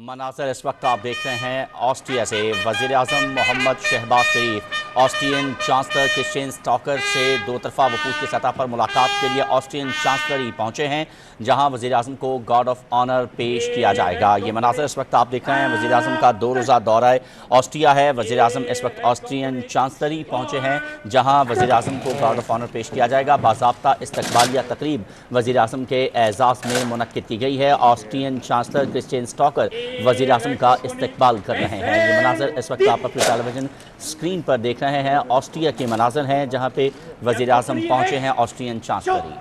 मनाज़र इस वक्त आप देख रहे हैं ऑस्ट्रिया से। वज़ीर आज़म मोहम्मद शहबाज शरीफ ऑस्ट्रियन चांसलर क्रिस्टियन स्टॉकर से दो तरफा वफूद की सतह पर मुलाकात के लिए ऑस्ट्रियन चांसलरी पहुंचे हैं, जहां वज़ीर आज़म को गार्ड ऑफ ऑनर पेश किया जाएगा। ये मनाज़र इस वक्त आप देख रहे हैं वज़ीर आज़म का 2 रोज़ा दौरा ऑस्ट्रिया है। वज़ीर आज़म इस वक्त ऑस्ट्रियन चांसलरी पहुंचे हैं, जहां वज़ीर आज़म को गार्ड ऑफ ऑनर पेश किया जाएगा। बाज़ाब्ता इस्तकबालिया तकरीब वज़ीर आज़म के एजाज़ में मुनक्किद की गई है। ऑस्ट्रियन चांसलर क्रिस्टियन स्टॉकर वज़ीर आज़म का इस्तकबाल कर रहे हैं। ये मनाज़र इस वक्त आप अपने टेलीविज़न स्क्रीन पर देख रहे हैं। ऑस्ट्रिया के मनाज़र हैं, जहाँ पे वज़ीर आज़म पहुँचे हैं ऑस्ट्रियन चांसलरी।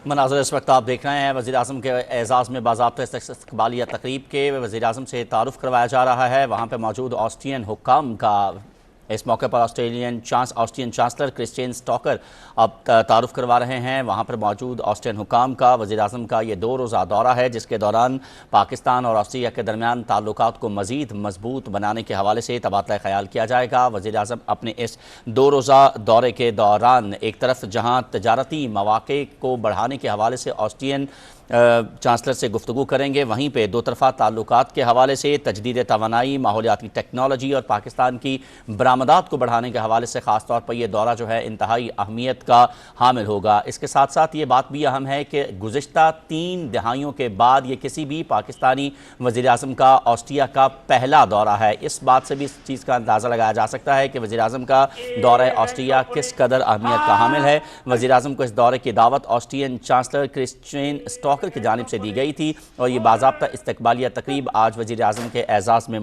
मनाज़र इस वक्त आप देख रहे हैं वज़ीर आज़म के एजाज़ में बाज़ाब्ता इस्तकबालिया तकरीब के वज़ीर आज़म से तारुफ़ करवाया जा रहा है। वहाँ पर मौजूद ऑस्ट्रियन हुक्काम का इस मौके पर ऑस्ट्रियन चांसलर क्रिस्टियन स्टॉकर अब तारुफ़ करवा रहे हैं। वहाँ पर मौजूद ऑस्ट्रियन हुक्काम का वज़ीर आज़म का ये 2 रोज़ा दौरा है, जिसके दौरान पाकिस्तान और ऑस्ट्रिया के दरमियान ताल्लुकात को मज़ीद मजबूत बनाने के हवाले से तबादला ख्याल किया जाएगा। वज़ीर आज़म अपने इस 2 रोज़ा दौरे के दौरान एक तरफ जहाँ तजारती मौक़े को बढ़ाने के हवाले से ऑस्ट्रियन चांसलर से गुफ्तगू करेंगे। वहीं पे दो तरफ़ा ताल्लुकात के हवाले से, तजदीद तवानाई, माहौलियाती टेक्नोलॉजी और पाकिस्तान की बरामदात को बढ़ाने के हवाले से ख़ास तौर पर यह दौरा जो है इंतहाई अहमियत का हामिल होगा। इसके साथ साथ ये बात भी अहम है कि गुज़िश्ता 3 दहाइयों के बाद ये किसी भी पाकिस्तानी वज़ीर आज़म का ऑस्ट्रिया का पहला दौरा है। इस बात से भी इस चीज़ का अंदाज़ा लगाया जा सकता है कि वज़ीर आज़म का दौरा ऑस्ट्रिया किस कदर अहमियत का हामिल है। वज़ीर आज़म को इस दौरे की दावत ऑस्ट्रियन चांसलर क्रिश्चियन स्टॉकर की जानिब से दी गई थी और ये बाज़ाब्ता इस्तकबालिया तकरीब आज वज़ीर आज़म के एजाज़ में